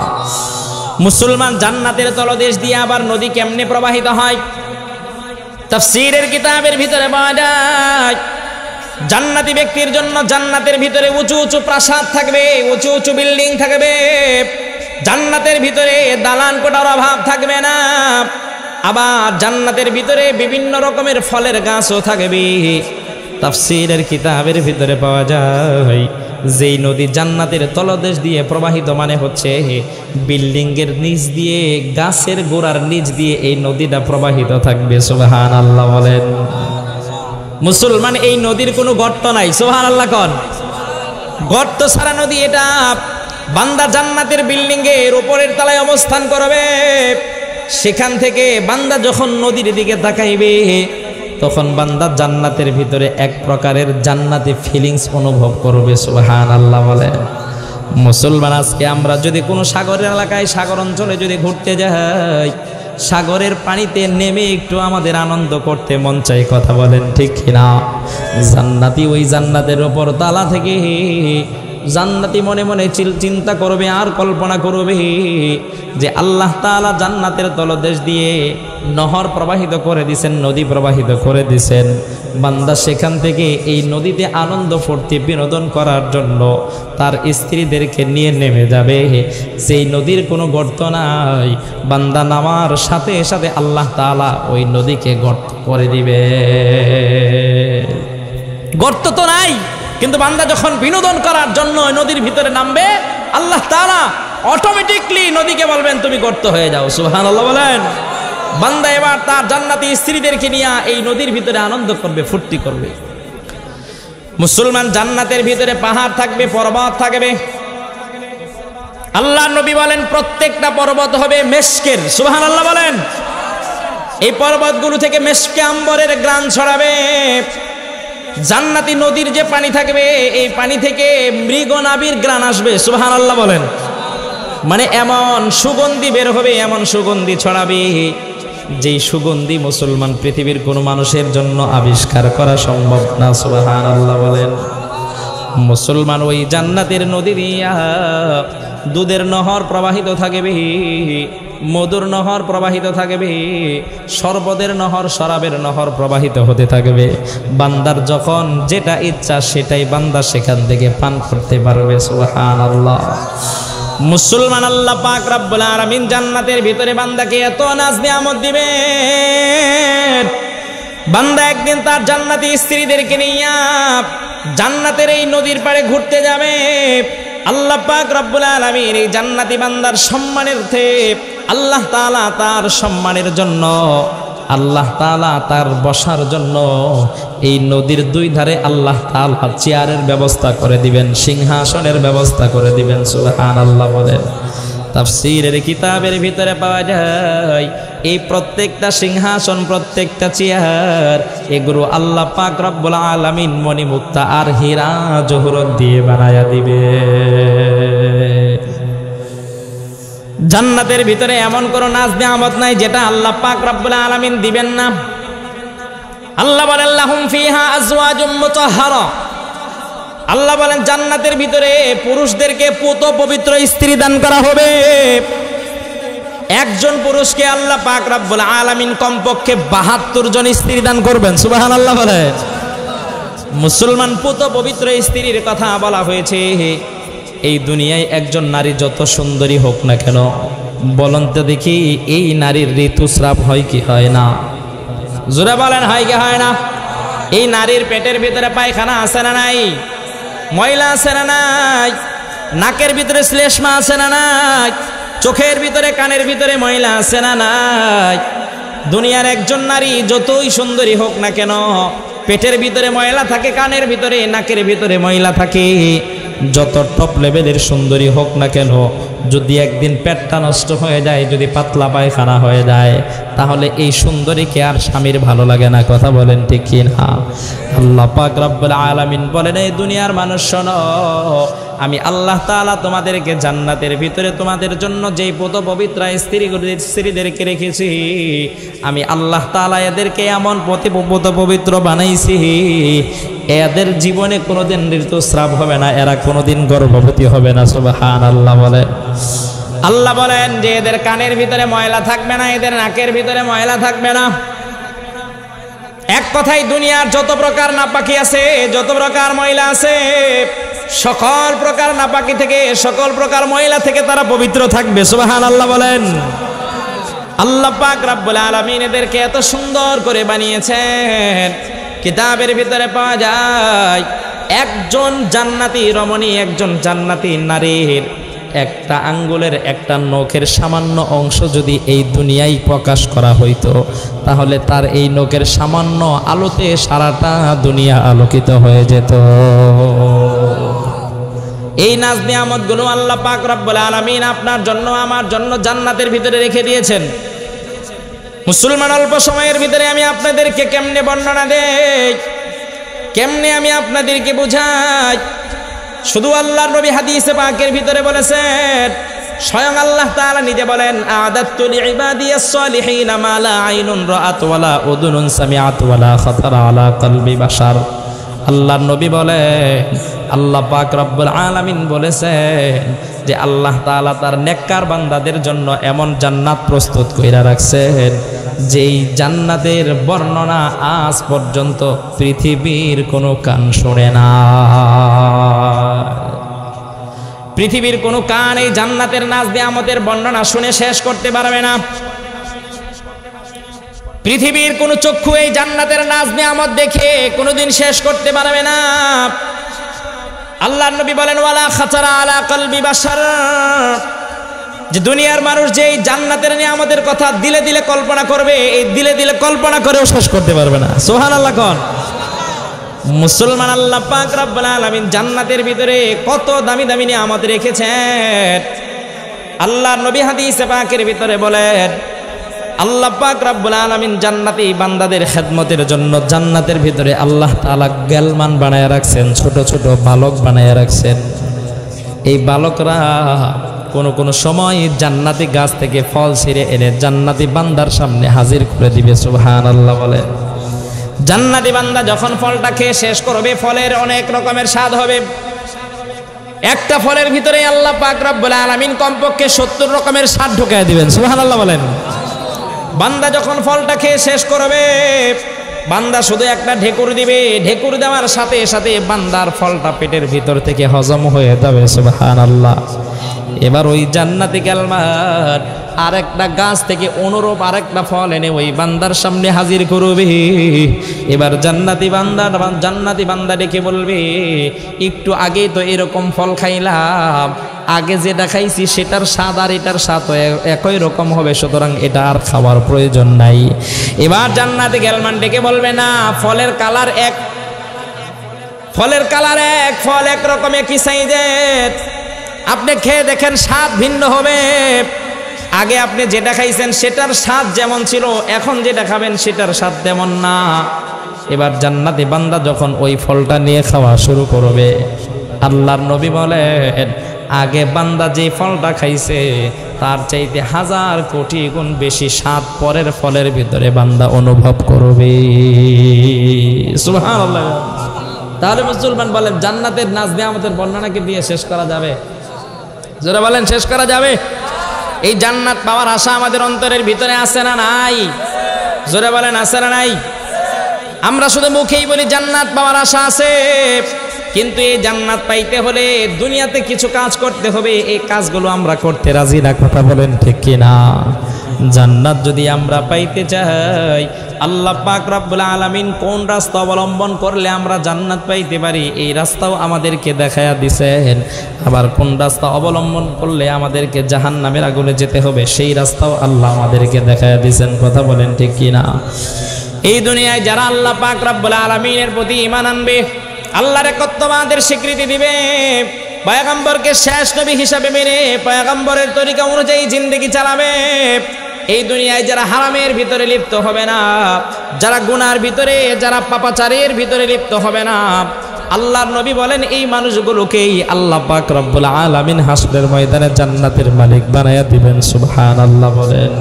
মুসলমান জান্নাতের তলদেশ দিয়ে আবার নদী কেমনে প্রবাহিত হয়? তাফসীরের কিতাবের ভিতরে পাওয়া যায়, জান্নাতি ব্যক্তির জন্য জান্নাতের ভিতরে উঁচু উঁচু প্রাসাদ থাকবে, উঁচু উঁচু বিল্ডিং থাকবে, জান্নাতের ভিতরে দালান কোঠার অভাব থাকবে না। আবার জান্নাতের ভিতরে বিভিন্ন রকমের ফলের গাছও থাকবে। তাফসীরের কিতাবের ভিতরে পাওয়া যায়, যেই নদী জান্নাতের তলদেশ দিয়ে প্রবাহিত মানে হচ্ছে বিল্ডিংয়ের নিচ দিয়ে, গাছের গোড়ার নিচ দিয়ে এই নদীটা প্রবাহিত থাকবে। সুবহানাল্লাহ বলেন। মুসলমান এই নদীর কোনো গর্ত নাই। সুবহানাল্লাহ কোন গর্ত ছাড়া নদী এটা। বান্দা জান্নাতের বিল্ডিংয়ের উপরের তলায় অবস্থান করবে, সেখান থেকে বান্দা যখন নদীর দিকে তাকাইবে, তখন বান্দা জান্নাতের ভিতরে এক প্রকারের জান্নাতি ফিলিংস অনুভব করবে। সুবহানাল্লাহ বলেন। মুসলমান আজকে আমরা যদি কোনো সাগরের এলাকায়, সাগর অঞ্চলে যদি ঘুরতে যাই, সাগরের পানিতে নেমে একটু আমাদের আনন্দ করতে মন চাই। কথা বলেন ঠিক কিনা? জান্নাতি ওই জান্নাতের ওপর তালা থেকে জান্নাতি মনে মনে চিন্তা করবে আর কল্পনা করবে যে আল্লাহ তাআলা জান্নাতের তলদেশ দিয়ে নহর প্রবাহিত করে দিয়েছেন, নদী প্রবাহিত করে দিয়েছেন। বান্দা সেখান থেকে এই নদীতে আনন্দ ফুর্তি বিনোদন করার জন্য তার স্ত্রীদেরকে নিয়ে নেমে যাবে। সেই নদীর কোনো গর্ত নাই, বান্দা নামার সাথে সাথে আল্লাহ তাআলা ওই নদীকে গর্ত করে দিবে। গর্ত তো নাই, কিন্তু বান্দা যখন বিনোদন করার জন্য নদীর ভিতরে নামবে, আল্লাহ তাআলা অটোমেটিকলি নদীকে বলবেন তুমি গর্ত হয়ে যাও। সুবহানাল্লাহ বলেন। বান্দা এবার তার জান্নাতি স্ত্রীদেরকে নিয়ে এই নদীর ভিতরে আনন্দ করবে, ফুর্তি করবে। মুসলমান জান্নাতের ভিতরে পাহাড় থাকবে, পর্বত থাকবে। আল্লাহ নবী বলেন প্রত্যেকটা পর্বত হবে মেশকের। সুবহানাল্লাহ বলেন। এই পর্বতগুলো থেকে মেশকে আম্বরের গ্রান ছড়াবে। জান্নাতি নদীর যে পানি থাকবে, এই পানি থেকে মৃগনাভির গ্রান আসবে। সুবহানাল্লাহ বলেন। মানে এমন সুগন্ধি বের হবে, এমন সুগন্ধি ছড়াবে, যেই সুগন্ধি মুসলমান পৃথিবীর কোনো মানুষের জন্য আবিষ্কার করা সম্ভব না। সুবহানাল্লাহ বলেন। মুসলমান ওই জান্নাতের নদী দিয়া দুধের নহর প্রবাহিত থাকবে, মধুর নহর প্রবাহিত থাকবে, শরবতের নহর, শরাবের নহর প্রবাহিত হতে থাকবে। বান্দার যখন যেটা ইচ্ছা সেটাই বান্দা সেখান থেকে পান করতে পারবে। সুবহানাল্লাহ। মুসলমান আল্লাহ পাক রব্বুল আলামিন জান্নাতের ভিতরে বান্দাকে এত নাজ নিয়ামত দিবেন, বান্দা একদিন তার জান্নাতি স্ত্রীদেরকে নিয়ে জান্নাতের এই নদীর পাড়ে ঘুরতে যাবে। আল্লাহ পাক রব্বুল আলামিন এই জান্নাতি বান্দার সম্মানার্থে আল্লাহ তাআলা তার সম্মানের জন্য, আল্লাহ তাআলা তার বসার জন্য এই নদীর দুই ধারে আল্লাহ তাআলা চেয়ারের ব্যবস্থা করে দিবেন, সিংহাসনের ব্যবস্থা করে দিবেন। সুবহানাল্লাহ বলেন। তাফসীরের কিতাবের ভিতরে পাওয়া যায় এই প্রত্যেকটা সিংহাসন, প্রত্যেকটা চেয়ার, এগুলো আল্লাহ পাক রব্বুল আলামিন মণিমুক্তা আর হীরা জহরত দিয়ে বানায়া দিবে। জান্নাতের ভিতরে এমন কোন নাজ নিয়ামত নাই যেটা আল্লাহ পাক রব্বুল আলামিন দিবেন না। আল্লাহ বলেন লাহুম ফিহা আজওয়াজুম মুতাহহারা, আল্লাহ বলেন জান্নাতের ভিতরে পুরুষদেরকে পুত পবিত্র স্ত্রী দান করা হবে। একজন পুরুষকে আল্লাহ পাক রব্বুল আলামিন কমপক্ষে 72 জন স্ত্রী দান করবেন। সুবহানাল্লাহ বলেন। মুসলমান পুত পবিত্র স্ত্রীর কথা বলা হয়েছে। এই দুনিয়ায় একজন নারী যত সুন্দরী হোক না কেন, বলুন তো দেখি এই নারীর ঋতুস্রাব হয় কি হয় না? জোরে বলেন, হয় কি হয় না? এই নারীর পেটের ভিতরে পায়খানা আছে না নাই? ময়লা আছে না নাই? নাকের ভিতরে শ্লেষ্মা আছে না নাই? চোখের ভিতরে কানের ভিতরে ময়লা আছে না নাই? দুনিয়ার একজন নারী যতই সুন্দরী হোক না কেন, পেটের ভিতরে ময়লা থাকে, কানের ভিতরে নাকের ভিতরে ময়লা থাকে। যত টপ লেভেলের সুন্দরী হোক না কেন, যদি একদিন পেটটা নষ্ট হয়ে যায়, যদি পাতলা পায়খানা হয়ে যায়, তাহলে এই সুন্দরীকে আর স্বামীর ভালো লাগে না। কথা বলেন ঠিক কি না? আল্লাহ পাক রব্বুল আলামিন বলেন, এই দুনিয়ার মানুষ শোনো, আমি আল্লাহ তাআলা তোমাদেরকে জান্নাতের ভিতরে তোমাদের জন্য যেই পুত পবিত্র স্ত্রীদেরকে রেখেছি, আমি আল্লাহ তাআলা এদেরকে এমন পুত পবিত্র বানাইছি, এদের জীবনে কোনোদিন ঋতুস্রাব হবে না, এরা কোনোদিন গর্ভবতী হবে না। সুবহানাল্লাহ বলে। আল্লাহ বলেন যে এদের কানের ভিতরে ময়লা থাকবে না, এদের নাকের ভিতরে ময়লা থাকবে না। এক কথায় দুনিয়ার যত প্রকার নাপাকি আছে, যত প্রকার ময়লা আছে, সকল প্রকার নাপাকি থেকে, সকল প্রকার ময়লা থেকে তারা পবিত্র থাকবে। সুবহানাল্লাহ বলেন। আল্লাহ পাক রব্বুল আলামিন এদেরকে এত সুন্দর করে বানিয়েছেন। কিতাবের ভিতরে পাওয়া যায় একজন জান্নাতি রমণী, একজন জান্নাতি নারীর একটা আঙ্গুলের একটা নখের সামান্য অংশ যদি এই দুনিয়ায় প্রকাশ করা হইতো, তাহলে তার এই নখের সামান্য আলোতে সারাটা দুনিয়া আলোকিত হয়ে যেত। এই নাজ নিয়ামতগুলো আল্লাহ পাক রব্বুল আলামিন আপনার জন্য আমার জন্য জান্নাতের ভিতরে রেখে দিয়েছেন। মুসলমান, অল্প সময়ের ভিতরে আমি আপনাদেরকে কেমনে বর্ণনা দেই, কেমনে আমি আপনাদেরকে বুঝাই। শুধু আল্লাহর নবী হাদিসে পাকের ভিতরে বলেছেন, স্বয়ং আল্লাহ তাআলা নিজে বলেন, আ'দাতু লিইবাদিয়াস সালিহিনা মা লা আইনুন রাআত ওয়ালা উযুনুন সামিআত ওয়ালা খাতারা আলা কলবি বাশার। আল্লাহর নবী বলেন, আল্লাহ পাক রব্বুল আলামিন বলেছেন যে আল্লাহ তাআলা তার নেককার বান্দাদের জন্য এমন জান্নাত প্রস্তুত কইরা রাখছেন, যেই জান্নাতের বর্ণনা আজ পর্যন্ত পৃথিবীর কোনো কান শোনে না। পৃথিবীর কোনো কান এই জান্নাতের নাজ নিয়ামতের বর্ণনা শুনে শেষ করতে পারবে না। পৃথিবীর কোনো চক্ষু এই জান্নাতের নাজ নিয়ামত দেখে কোনোদিন শেষ করতে পারবে না। আল্লাহর নবী বলেন, ওয়ালা খাতারা আলা কলবি বাশার, যে দুনিয়ার মানুষ যে এই জান্নাতের নিয়ামতের কথা দিলে দিলে কল্পনা করবে, এই দিলে দিলে কল্পনা করেও শেষ করতে পারবে না। সুবহানাল্লাহ কোন মুসলমান, আল্লাহ পাক রব্বুল আলামিন জান্নাতের ভিতরে কত দামি দামি নিয়ামত রেখেছেন। আল্লাহর নবী হাদিসে পাকের ভিতরে বলেন, আল্লাহ পাক রব্বুল আলামিন জান্নাতি বান্দাদের খেদমতের জন্য জান্নাতের ভিতরে আল্লাহ তাআলা গেলমান বানায় রাখছেন, ছোট ছোট বালক বানায় রাখছেন। এই বালকরা কোন সময় জান্নাতি গাছ থেকে ফল ছিঁড়ে এনে জান্নাতি বান্দার সামনে হাজির করে দিবে। সুবহানাল্লাহ বলে। জান্নাতি বান্দা যখন ফলটা খেয়ে শেষ করবে, ফলের অনেক রকমের স্বাদ হবে। একটা ফলের ভিতরে আল্লাহ পাক রব্বুল আলামিন কমপক্ষে 70 রকমের স্বাদ ঢুকায় দিবেন। সুবহানাল্লাহ বলেন। বান্দা যখন ফলটা খেয়ে শেষ করবে, বান্দা শুধু একটা ঢেকুর দিবে, ঢেকুর দেওয়ার সাথে সাথে বান্দার ফলটা পেটের ভিতর থেকে হজম হয়ে যাবে। সুবহানাল্লাহ। এবার ওই জান্নাতি গেলমান আরেকটা গাছ থেকে অনুরূপ আরেকটা ফল এনে ওই বান্দার সামনে হাজির করবে। এবার জান্নাতি বান্দা ডেকে বলবে, একটু আগেই তো এরকম ফল খাইলাম, আগে যেটা খাইছি সেটার স্বাদ আর এটার স্বাদ একই রকম হবে, সুতরাং এটা আর খাওয়ার প্রয়োজন নাই। এবার জান্নাতি গেলমান ডেকে বলবে, না, ফলের কালার এক, ফল এক রকম একই সাইজের, আপনি খেয়ে দেখেন স্বাদ ভিন্ন হবে। আগে আপনি যেটা খাইছেন সেটার স্বাদ যেমন ছিল, এখন যেটা খাবেন সেটার স্বাদ তেমন না। এবার জান্নাতি বান্দা যখন ওই ফলটা নিয়ে খাওয়া শুরু করবে, আল্লাহর নবী বলেন, আগে বান্দা যে ফলটা খাইছে তার চাইতে 1000 কোটি গুণ বেশি স্বাদ পরের ফলের ভিতরে বান্দা অনুভব করবে। সুবহানাল্লাহ। তাহলে মুসলমান বলেন, জান্নাতের নাজ নিয়ামতের বর্ণনাকে দিয়ে শেষ করা যাবে? যারা বলেন শেষ করা যাবে? এই জান্নাত পাওয়ার আশা আমাদের অন্তরের ভিতরে আছে না নাই? জোরে বলেন আছে না নাই? আমরা শুধু মুখেই বলি জান্নাত পাওয়ার আশা আছে, কিন্তু এই জান্নাত পাইতে হলে দুনিয়াতে কিছু কাজ করতে হবে। এই কাজগুলো আমরা করতে রাজি না, কথা বলেন ঠিক কিনা? জান্নাত যদি আমরা পাইতে চাই, আল্লাহ পাক রব্বুল আলামিন কোন রাস্তা অবলম্বন করলে আমরা জান্নাত পাইতে পারি এই রাস্তাও আমাদেরকে দেখায়া দিয়েছেন। আবার কোন রাস্তা অবলম্বন করলে আমাদেরকে জাহান্নামের আগুনে যেতে হবে সেই রাস্তাও আল্লাহ আমাদেরকে দেখায়া দিয়েছেন, কথা বলেন ঠিক কিনা? এই দুনিয়ায় যারা আল্লাহ পাক রব্বুল আলামিনের প্রতি ঈমান আনবে, আল্লাহর একত্ববাদের স্বীকৃতি দিবে, পয়গম্বরকে শেষ নবী হিসাবে মেনে পয়গম্বরের তরিকা অনুযায়ী জিন্দেগি চালাবে, এই দুনিয়ায় যারা হারামের ভিতরে লিপ্ত হবে না, যারা গুনার ভিতরে, যারা পাপাচারের ভিতরে লিপ্ত হবে না, আল্লাহর নবী বলেন এই মানুষগুলোকেই আল্লাহ পাক রব্বুল আলামিন হাসরের ময়দানে জান্নাতের মালিক বানায়া দিবেন। সুবহানাল্লাহ বলেন।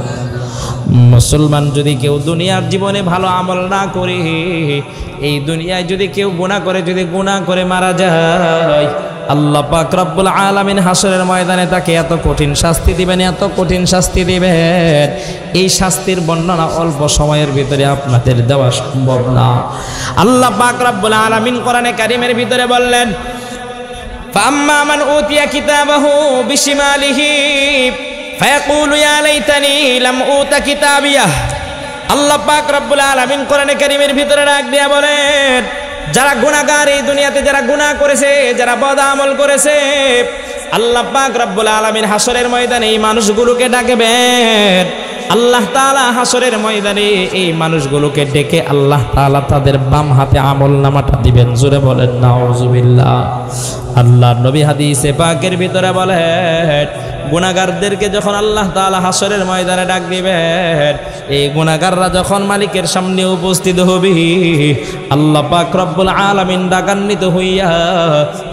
মুসলমান যদি কেউ দুনিয়ার জীবনে ভালো আমল না করে, এই দুনিয়ায় যদি কেউ গুনাহ করে, যদি গুনাহ করে মারা যায়, আল্লাহ পাক রব্বুল আলামিন হাসরের ময়দানে তাকে এত কঠিন শাস্তি দিবেন, এত কঠিন শাস্তি দিবেন, এই শাস্তির বর্ণনা অল্প সময়ের ভিতরে আপনাদের দেওয়া সম্ভব না। আল্লাহ পাক রব্বুল আলামিন কোরআনে কারীমের ভিতরে বললেন, ফাম্মা মান উতিয়া কিতাবাহু বিশিমালিহি ফায়াকুলু ইয়া লাইতানি লাম উতা কিতাবিয়াহ। আল্লাহ পাক রব্বুল আলামিন কোরআনে কারীমের ভিতরে ডাক দিয়া বলেন, যারা গুনাহগার, এই দুনিয়াতে যারা গুনাহ করেছে, যারা বদ আমল করেছে, আল্লাহ পাক রব্বুল আলামিন হাসরের ময়দানে এই মানুষগুলোকে ডাকবেন। আল্লাহ তাআলা হাসরের ময়দানে এই মানুষগুলোকে ডেকে আল্লাহ তাআলা তাদের বাম হাতে আমল নামাটা দিবেন। জোরে বলেন নাউজুবিল্লাহ। আল্লাহর নবী হাদিসে পাকের ভিতরে বলেন, গুনাহগারদেরকে যখন আল্লাহ তাআলা হাসরের ময়দানে ডাক দিবেন, এই গুনাহগাররা যখন মালিকের সামনে উপস্থিত হবে, আল্লাহ পাক রব্বুল আলামিন রাগান্বিত হইয়া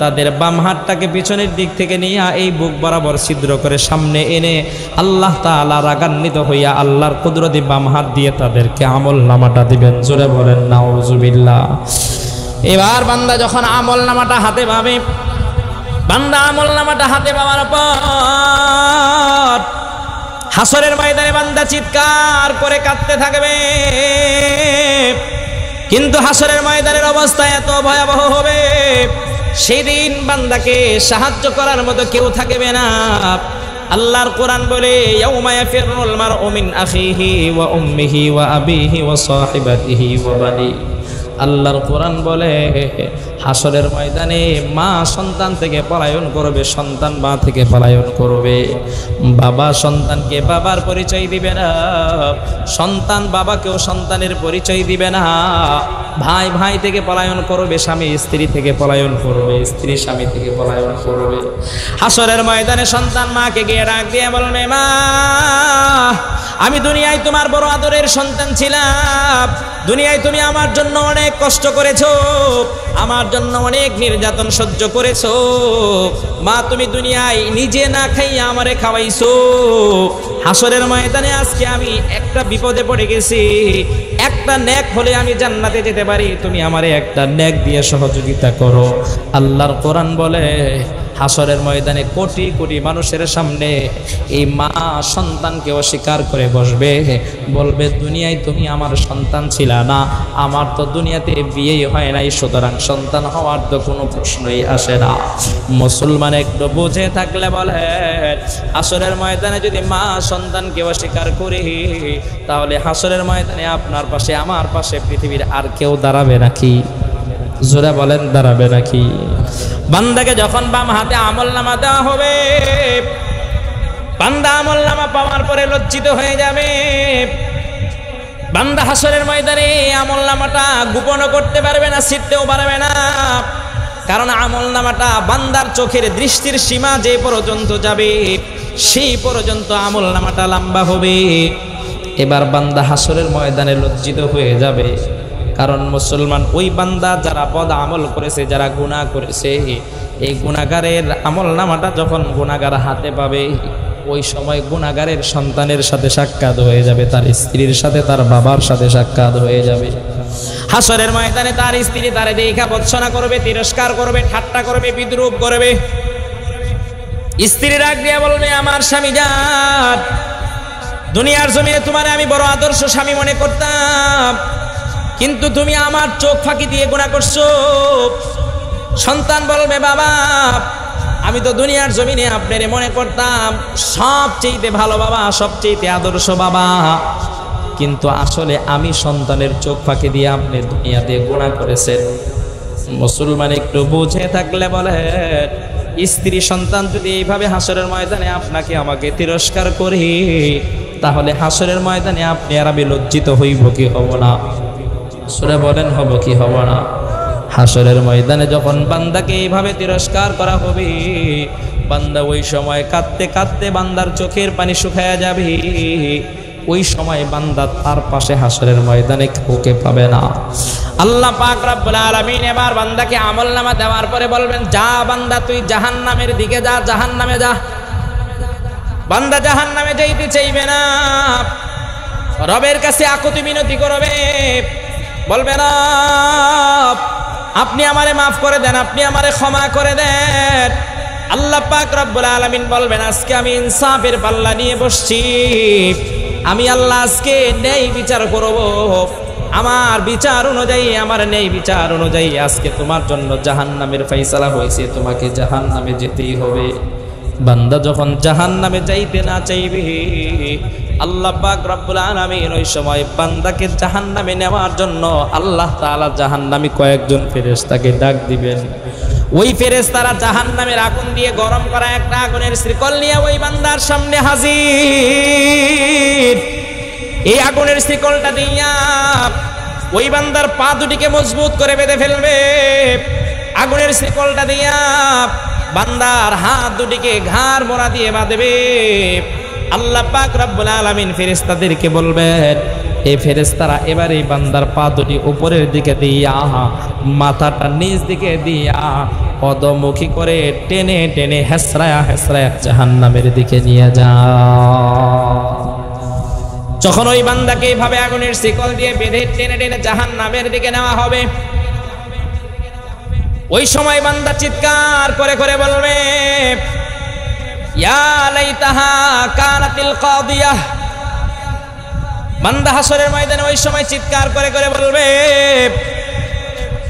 তাদের বাম হাতটাকে পিছনের দিক থেকে নিয়ে এই বুক বরাবর ছিদ্র করে সামনে এনে আল্লাহ তাআলা রাগান্বিত হইয়া আল্লাহর কুদরতি বাম হাত দিয়ে তাদেরকে আমল নামাটা দিবেন। জোরে বলেন নাউজুবিল্লাহ। এবার বান্দা যখন আমল নামাটা হাতে পাবে, বান্দা আমল নামাটা হাতে পাওয়ার পর হাসরের ময়দানে বান্দা চিৎকার করে কাঁদতে থাকবে, কিন্তু হাসরের ময়দানের অবস্থা এত ভয়াবহ হবে, সেদিন বান্দাকে সাহায্য করার মতো কেউ থাকবে না। আল্লাহর কোরআন বলে, ইয়াউমা ইয়াফিরুল মারউ মিন আখিহি ওয়া উম্মিহি ওয়া আবিহি ওয়া সাহিবাতিহি ওয়া বানি। আল্লাহর কোরআন বলে, হাসরের ময়দানে মা সন্তান থেকে পলায়ন করবে, সন্তান মা থেকে পলায়ন করবে, বাবা সন্তানকে বাবার পরিচয় দিবে না, সন্তান বাবাকেও সন্তানের পরিচয় দিবে না, ভাই ভাই থেকে পলায়ন করবে, স্বামী স্ত্রী থেকে পলায়ন করবে, স্ত্রী স্বামী থেকে পলায়ন করবে। হাসরের ময়দানে সন্তান মাকে গিয়ে ডাক দিয়ে বলবে, মা আমি দুনিয়ায় তোমার বড় আদরের সন্তান ছিলাম, দুনিয়ায় তুমি আমার জন্য অনেক কষ্ট করেছো, আমার জন্য অনেক নির্যাতন সহ্য করেছো, মা তুমি দুনিয়ায় নিজে না খাইয়া আমারে খাওয়াইছো, হাসরের ময়দানে আজকে আমি একটা বিপদে পড়ে গেছি, একটা নেক হলে আমি জান্নাতে যেতে পারি, তুমি আমারে একটা নেক দিয়ে সহযোগিতা করো। আল্লাহর কোরআন বলে, হাসরের ময়দানে কোটি কোটি মানুষের সামনে এই মা সন্তানকে অস্বীকার করে বসবে, বলবে দুনিয়ায় তুমি আমার সন্তান ছিল না, আমার তো দুনিয়াতে বিয়েই হয় নাই, সুতরাং সন্তান হওয়ার তো কোনো প্রশ্নই আসে না। মুসলমান একটু বুঝে থাকলে বলে, হাসরের ময়দানে যদি মা সন্তানকে অস্বীকার করি, তাহলে হাসরের ময়দানে আপনার পাশে আমার পাশে পৃথিবীর আর কেউ দাঁড়াবে নাকি? জোরে বলেন দাঁড়াবে নাকি? বান্দাকে যখন বাম হাতে আমল নামা দেওয়া হবে, বান্দা আমল নামা পাওয়ার পরে লজ্জিত হয়ে যাবে। বান্দা হাসরের ময়দানে আমল নামাটা গোপন করতে পারবে না, ছিটতেও পারবে না, কারণ আমল নামাটা বান্দার চোখের দৃষ্টির সীমা যে পর্যন্ত যাবে সেই পর্যন্ত আমল নামাটা লম্বা হবে। এবার বান্দা হাসরের ময়দানে লজ্জিত হয়ে যাবে, কারণ মুসলমান ওই বান্দা যারা বদ আমল করেছে, যারা গুনাহ করেছে, এই গুনাহগারের আমল নামাটা যখন গুনাহগার হাতে পাবে, ওই সময় গুনাহগারের সন্তানের সাথে সাক্ষাৎ হয়ে যাবে, তার স্ত্রীর সাথে তার বাবার সাথে সাক্ষাৎ হয়ে যাবে। হাসরের ময়দানে তার স্ত্রী তারে দেখা ভৎসনা করবে, তিরস্কার করবে, ঠাট্টা করবে, বিদ্রূপ করবে। স্ত্রী রাগ দিয়ে বলবে, আমার স্বামী জান, দুনিয়ার জমিনে তোমারে আমি বড় আদর্শ স্বামী মনে করতাম, কিন্তু তুমি আমার চোখ ফাঁকি দিয়ে গুনাহ করছো। সন্তান বলবে, বাবা আমি তো দুনিয়ার জমিনে আপনারে মনে করতাম সবচেয়ে ভালো বাবা, সবচেয়ে আদর্শ বাবা, কিন্তু আসলে আমি সন্তানের চোখ ফাঁকি দিয়ে আপনি দুনিয়াতে গুনাহ করেছেন। মুসলমান একটু বুঝে থাকলে বলেন, স্ত্রী সন্তান যদি এইভাবে হাসরের ময়দানে আপনাকে আমাকে তিরস্কার করে, তাহলে হাসরের ময়দানে আপনি আর আমি লজ্জিত হইব কি হব না? সূরা বলেন, হব কি হব না? হাসরের ময়দানে যখন বান্দাকে এইভাবে তিরস্কার করা হবে, বান্দা ওই সময় কাঁদতে কাঁদতে বান্দার চোখের পানি শুকায়া যাবে। ওই সময় বান্দা তার পাশে হাসরের ময়দানে কাউকে পাবে না। আল্লাহ পাক রব্বুল আলামিন এবার বান্দাকে আমলনামা দেওয়ার পরে বলবেন, যা বান্দা তুই জাহান্নামের দিকে যা, জাহান্নামে যা। বান্দা জাহান্নামে যাইতে চাইবে না, রবের কাছে আকুতি মিনতি করবে, বলবে না আপনি আমারে মাফ করে দেন, আপনি আমারে ক্ষমা করে দেন। আল্লাহ পাক রব্বুল আলামিন বলবেন, আজকে আমি ইনসাফের পাল্লা নিয়ে বসছি, আমি আল্লাহ আজকে ন্যায় বিচার করব। আমার বিচার অনুযায়ী, আমার ন্যায় বিচার অনুযায়ী আজকে তোমার জন্য জাহান্নামের ফয়সালা হয়েছে, তোমাকে জাহান্নামে যেতেই হবে। বান্দা যখন জাহান্নামে যাইতে না চাইবে, আল্লাহ পাক রব্বুল আলামিন ওই সময় বান্দাকে জাহান্নামে নেওয়ার জন্য আল্লাহ তাআলা জাহান্নামী কয়েকজন ফেরেশতাকে ডাক দিবেন। ওই ফেরেশতারা জাহান্নামের আগুন দিয়ে গরম করা একটা আগুনের শিকল নিয়ে ওই বান্দার সামনে হাজির। এই আগুনের শিকলটা দিয়া ওই বান্দার পা দুটিকে মজবুত করে বেঁধে ফেলবে। আগুনের শিকলটা দিয়া বান্দার হাত দুটিকে ঘাড় মোড়া দিয়ে বাঁধবে। আল্লাহ পাক রব্বুল আলামিন ফেরেশতাদেরকে বলবেন, এই ফেরেশতারা এবার এই বান্দার পা দুটি উপরের দিকে দিয়া, মাথাটা নিচ দিকে দিয়া অধোমুখী করে টেনে টেনে হেসরায়া হেসরায়া জাহান্নামের দিকে নিয়ে যা। যখন ওই বান্দাকে এইভাবে আগুনের শিকল দিয়ে বেঁধে টেনে টেনে জাহান্নামের দিকে নেওয়া হবে, ওই সময় বান্দা চিৎকার করে করে বলবে, ইয়া লাইতাহা কানাতিল কাদিয়াহ। বান্দা হাসরের ময়দানে ওই সময় চিৎকার করে করে বলবে,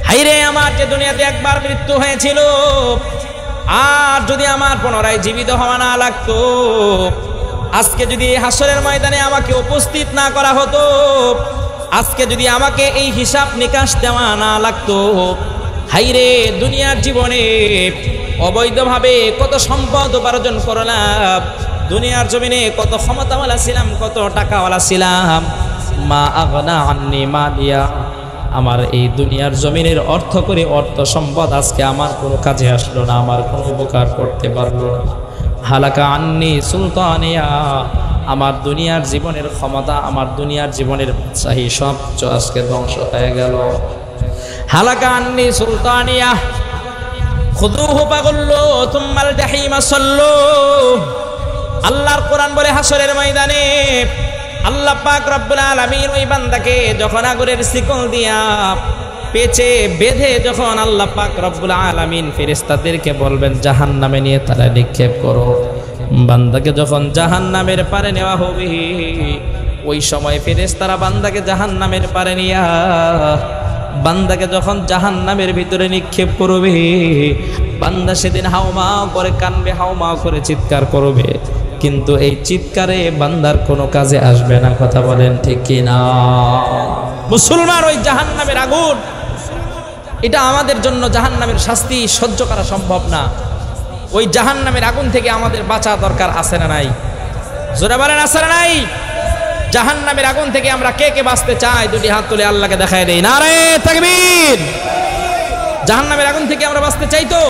হায়রে আমার যে দুনিয়াতে একবার মৃত্যু হয়েছিল, আর যদি আমার পুনরায় জীবিত হওয়া না লাগতো, আজকে যদি হাসরের ময়দানে আমাকে উপস্থিত না করা হতো, আজকে যদি আমাকে এই হিসাব নিকাশ দেওয়া না লাগতো, হায়রে দুনিয়ার জীবনে অবৈধভাবে কত সম্পদ উপার্জন করলাম, দুনিয়ার জমিনে কত ক্ষমতাওয়ালা ছিলাম, কত টাকাওয়ালা ছিলাম, মা আগনা আন্নি মালিয়া, আমার এই দুনিয়ার জমিনের অর্থ করে অর্থ সম্পদ আজকে আমার কোনো কাজে আসলো না, আমার কোনো উপকার করতে পারলো না। হালাকা আন্নি সুলতানিয়া, আমার দুনিয়ার জীবনের ক্ষমতা, আমার দুনিয়ার জীবনের বাদশাহী সব আজকে ধ্বংস হয়ে গেল। হালাকা আন্নি সুলতানিয়া খুদুহু ফাগুল্লু তুম্মাল জাহিমা সাল্লু। আল্লাহর কোরআন বলে হাসরের ময়দানে আল্লাহ পাক রব্বুল আলামিন ওই বান্দাকে যখন আগুনের শিকল দিয়া পেঁচে বেঁধে যখন আল্লাহ পাক রব্বুল আলামিন ফেরেশতাদেরকে বলবেন জাহান্নামে নিয়ে তারা নিক্ষেপ করো, বান্দাকে যখন জাহান্নামের পারে নেওয়া হবে, ওই সময় ফেরেশতারা বান্দাকে জাহান্নামের পারে নিয়া বান্দাকে যখন জাহান্নামের ভিতরে নিক্ষেপ করবে, বান্দা সেদিন হাউমাউ করে কানবে, হাউমাউ করে চিৎকার করবে, কিন্তু এই চিৎকারে বান্দার কোনো কাজে আসবে না। কথা বলেন ঠিক কি না? মুসলমান, ওই জাহান্নামের আগুন, এটা আমাদের জন্য জাহান্নামের শাস্তি সহ্য করা সম্ভব না। ওই জাহান্নামের আগুন থেকে আমাদের বাঁচা দরকার, আছে না নাই? জোরে বলেন আছে না নাই? জাহান্নামের আগুন থেকে আমরা কে কে বাঁচতে চাই? দুটি হাত তুলে আল্লাহকে দেখায় দেই, নারে তাকবীর। জাহান্নামের আগুন থেকে আমরা বাঁচতে চাই তো?